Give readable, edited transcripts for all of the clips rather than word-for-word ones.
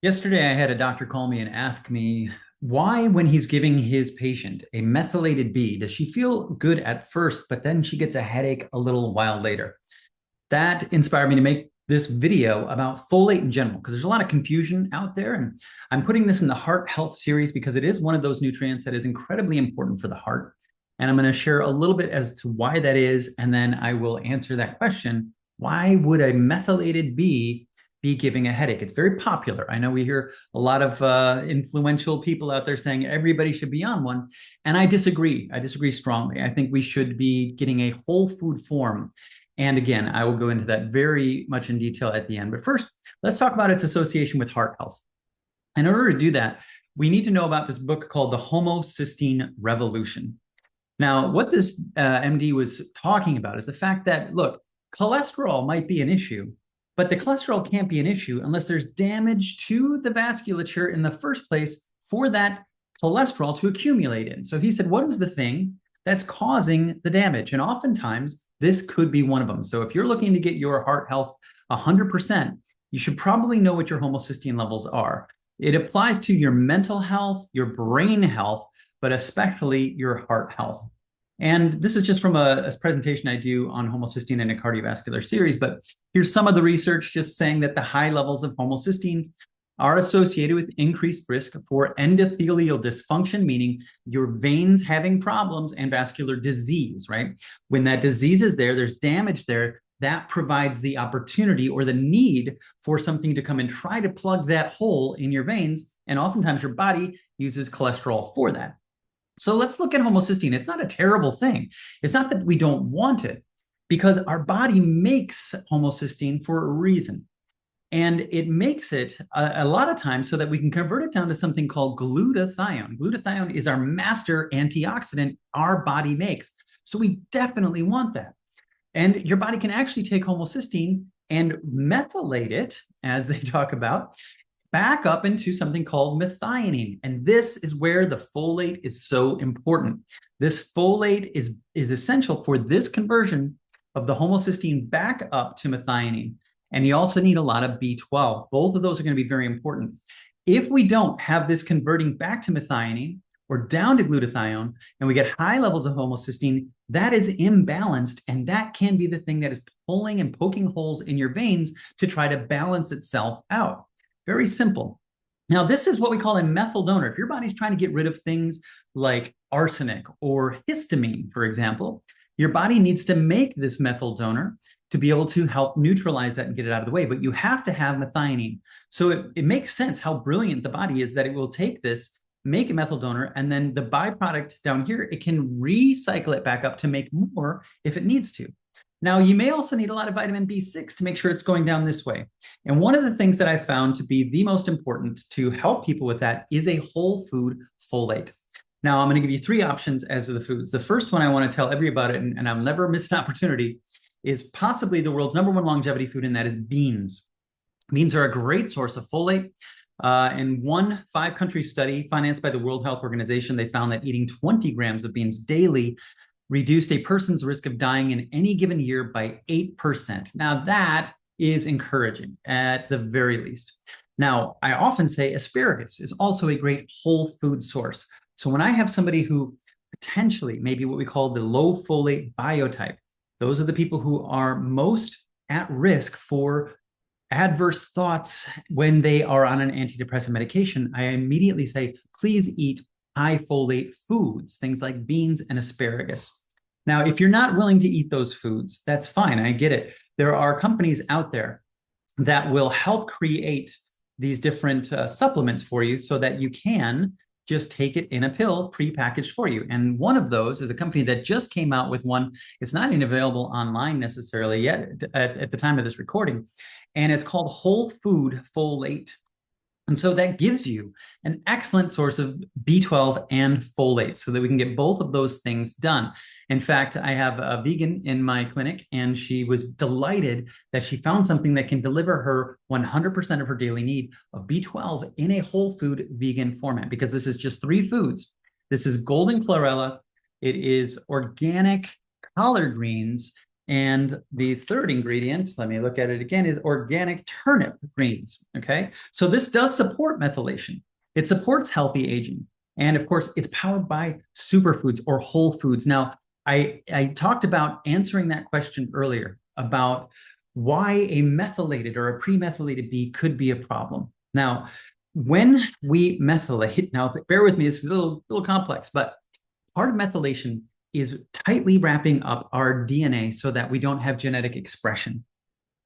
Yesterday, I had a doctor call me and ask me why, when he's giving his patient a methylated B, does she feel good at first, but then she gets a headache a little while later? That inspired me to make this video about folate in general, because there's a lot of confusion out there. And I'm putting this in the heart health series because it is one of those nutrients that is incredibly important for the heart. And I'm going to share a little bit as to why that is. And then I will answer that question. Why would a methylated B be giving a headache? It's very popular. I know we hear a lot of influential people out there saying everybody should be on one. And I disagree. I disagree strongly. I think we should be getting a whole food form. And again, I will go into that very much in detail at the end. But first, let's talk about its association with heart health. In order to do that, we need to know about this book called The Homocysteine Revolution. Now, what this MD was talking about is the fact that, look, cholesterol might be an issue, but the cholesterol can't be an issue unless there's damage to the vasculature in the first place for that cholesterol to accumulate in. So he said, what is the thing that's causing the damage? And oftentimes, this could be one of them. So if you're looking to get your heart health 100%, you should probably know what your homocysteine levels are. It applies to your mental health, your brain health, but especially your heart health. And this is just from a presentation I do on homocysteine in a cardiovascular series, but here's some of the research just saying that the high levels of homocysteine are associated with increased risk for endothelial dysfunction, meaning your veins having problems, and vascular disease, right? When that disease is there, there's damage there, that provides the opportunity or the need for something to come and try to plug that hole in your veins. And oftentimes your body uses cholesterol for that. So let's look at homocysteine. It's not a terrible thing. It's not that we don't want it, because our body makes homocysteine for a reason. And it makes it a lot of times so that we can convert it down to something called glutathione. Glutathione is our master antioxidant our body makes. So we definitely want that. And your body can actually take homocysteine and methylate it, as they talk about, back up into something called methionine. And this is where the folate is so important. This folate is essential for this conversion of the homocysteine back up to methionine. And you also need a lot of B12. Both of those are going to be very important. If we don't have this converting back to methionine or down to glutathione, and we get high levels of homocysteine, that is imbalanced. And that can be the thing that is pulling and poking holes in your veins to try to balance itself out. Very simple. Now, this is what we call a methyl donor. If your body's trying to get rid of things like arsenic or histamine, for example, your body needs to make this methyl donor to be able to help neutralize that and get it out of the way. But you have to have methionine. So it makes sense how brilliant the body is that it will take this, make a methyl donor, and then the byproduct down here, it can recycle it back up to make more if it needs to. Now, you may also need a lot of vitamin B6 to make sure it's going down this way. And one of the things that I found to be the most important to help people with that is a whole food folate. Now, I'm going to give you three options as to the foods. The first one I want to tell everybody about it, and I'll never miss an opportunity, is possibly the world's #1 longevity food, and that is beans. Beans are a great source of folate. In one 5-country study financed by the World Health Organization, they found that eating 20 grams of beans daily reduced a person's risk of dying in any given year by 8%. Now, that is encouraging at the very least. Now, I often say asparagus is also a great whole food source. So when I have somebody who potentially maybe what we call the low folate biotype, those are the people who are most at risk for adverse thoughts when they are on an antidepressant medication. I immediately say, please eat high folate foods, things like beans and asparagus. Now, if you're not willing to eat those foods, that's fine. I get it. There are companies out there that will help create these different supplements for you so that you can just take it in a pill pre-packaged for you. And one of those is a company that just came out with one. It's not even available online necessarily yet at the time of this recording. And it's called Whole Food Folate. And so that gives you an excellent source of B12 and folate so that we can get both of those things done. In fact, I have a vegan in my clinic, and she was delighted that she found something that can deliver her 100% of her daily need of B12 in a whole food vegan format, because this is just 3 foods. This is golden chlorella, it is organic collard greens, And the third ingredient, let me look at it again, is organic turnip greens. Okay. So this does support methylation. It supports healthy aging. And of course, it's powered by superfoods or whole foods. Now, I talked about answering that question earlier about why a methylated or a pre-methylated bee could be a problem. Now, when we methylate, now bear with me, it's a little complex, but part of methylation is tightly wrapping up our DNA so that we don't have genetic expression.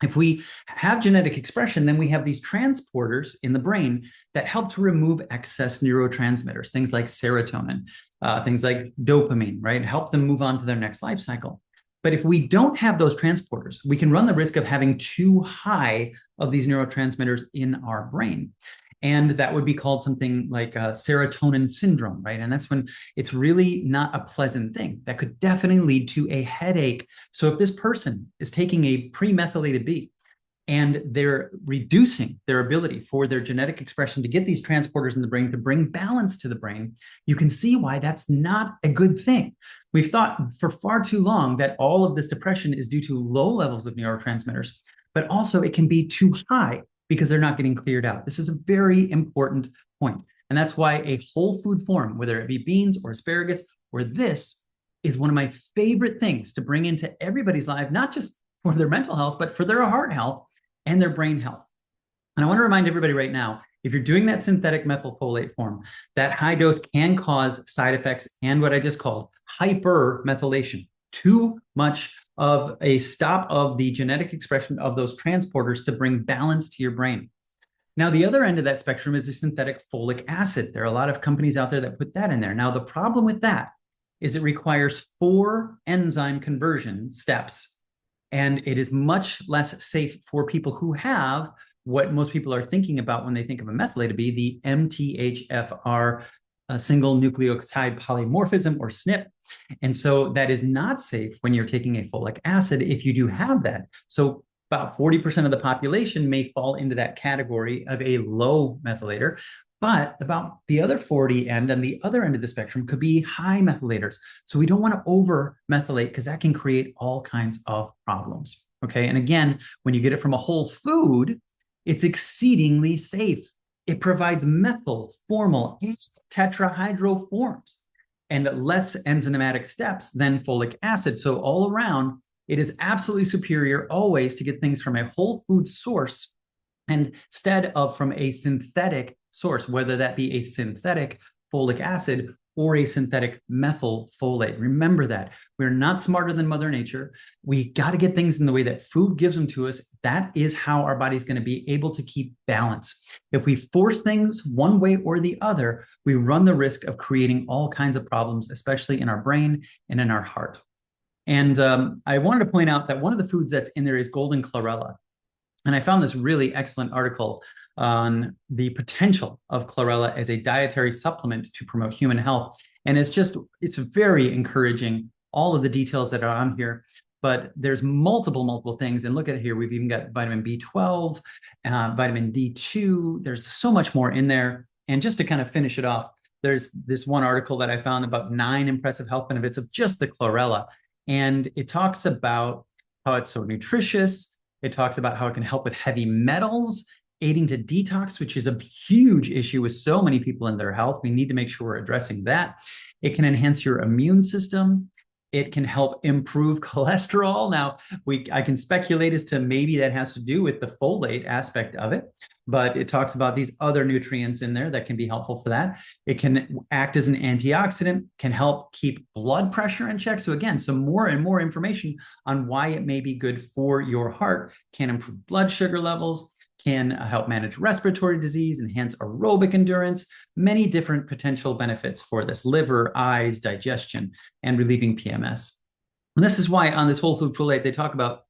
If we have genetic expression, then we have these transporters in the brain that help to remove excess neurotransmitters, things like serotonin, things like dopamine, right? Help them move on to their next life cycle. But if we don't have those transporters, we can run the risk of having too high of these neurotransmitters in our brain. And that would be called something like serotonin syndrome, right? And that's when it's really not a pleasant thing. That could definitely lead to a headache. So if this person is taking a pre-methylated bee and they're reducing their ability for their genetic expression to get these transporters in the brain to bring balance to the brain, you can see why that's not a good thing. We've thought for far too long that all of this depression is due to low levels of neurotransmitters, but also it can be too high because they're not getting cleared out. This is a very important point. And that's why a whole food form, whether it be beans or asparagus or this, is one of my favorite things to bring into everybody's life, not just for their mental health, but for their heart health and their brain health. And I want to remind everybody right now, if you're doing that synthetic methyl-folate form, that high dose can cause side effects and what I just called hypermethylation. Too much of a stop of the genetic expression of those transporters to bring balance to your brain. Now, the other end of that spectrum is the synthetic folic acid. There are a lot of companies out there that put that in there. Now, the problem with that is it requires 4 enzyme conversion steps, and it is much less safe for people who have what most people are thinking about when they think of a methylated bee, the MTHFR, single nucleotide polymorphism, or SNP. And so that is not safe when you're taking a folic acid if you do have that. So about 40% of the population may fall into that category of a low methylator, but about the other 40 and the other end of the spectrum could be high methylators. So we don't want to over methylate because that can create all kinds of problems. Okay. And again, when you get it from a whole food, it's exceedingly safe. It provides methyl, formal, and tetrahydro forms and less enzymatic steps than folic acid. So all around, it is absolutely superior always to get things from a whole food source instead of from a synthetic source, whether that be a synthetic folic acid or a synthetic methyl-folate. Remember that. We're not smarter than Mother Nature. We got to get things in the way that food gives them to us. That is how our body's going to be able to keep balance. If we force things one way or the other, we run the risk of creating all kinds of problems, especially in our brain and in our heart. And I wanted to point out that one of the foods that's in there is golden chlorella. And I found this really excellent article on the potential of chlorella as a dietary supplement to promote human health. And it's very encouraging, all of the details that are on here, but there's multiple things. And look at it here. We've even got vitamin B12, vitamin D2. There's so much more in there. And just to kind of finish it off, there's this one article that I found about 9 impressive health benefits of just the chlorella. And it talks about how it's so nutritious. It talks about how it can help with heavy metals, aiding to detox, which is a huge issue with so many people in their health. We need to make sure we're addressing that. It can enhance your immune system. It can help improve cholesterol. Now, I can speculate as to maybe that has to do with the folate aspect of it, but it talks about these other nutrients in there that can be helpful for that. It can act as an antioxidant, can help keep blood pressure in check. So again, some more and more information on why it may be good for your heart, can improve blood sugar levels, can help manage respiratory disease, enhance aerobic endurance, many different potential benefits for this: liver, eyes, digestion, and relieving PMS. And this is why on this whole food folate, they talk about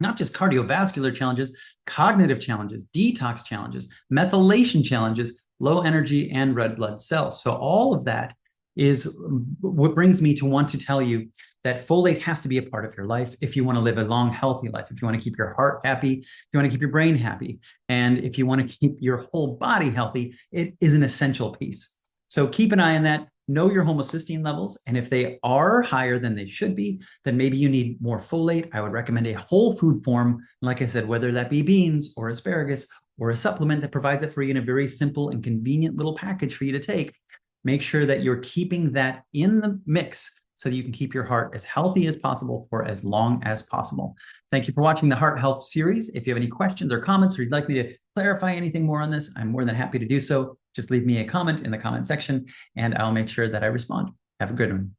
not just cardiovascular challenges, cognitive challenges, detox challenges, methylation challenges, low energy, and red blood cells. So all of that is what brings me to want to tell you that folate has to be a part of your life if you want to live a long, healthy life, if you want to keep your heart happy, if you want to keep your brain happy, and if you want to keep your whole body healthy. It is an essential piece. So keep an eye on that. know your homocysteine levels. And if they are higher than they should be, then maybe you need more folate. I would recommend a whole food form. And like I said, whether that be beans or asparagus or a supplement that provides it for you in a very simple and convenient little package for you to take, make sure that you're keeping that in the mix so that you can keep your heart as healthy as possible for as long as possible. Thank you for watching the Heart Health series. If you have any questions or comments, or you'd like me to clarify anything more on this, I'm more than happy to do so. Just leave me a comment in the comment section and I'll make sure that I respond. Have a good one.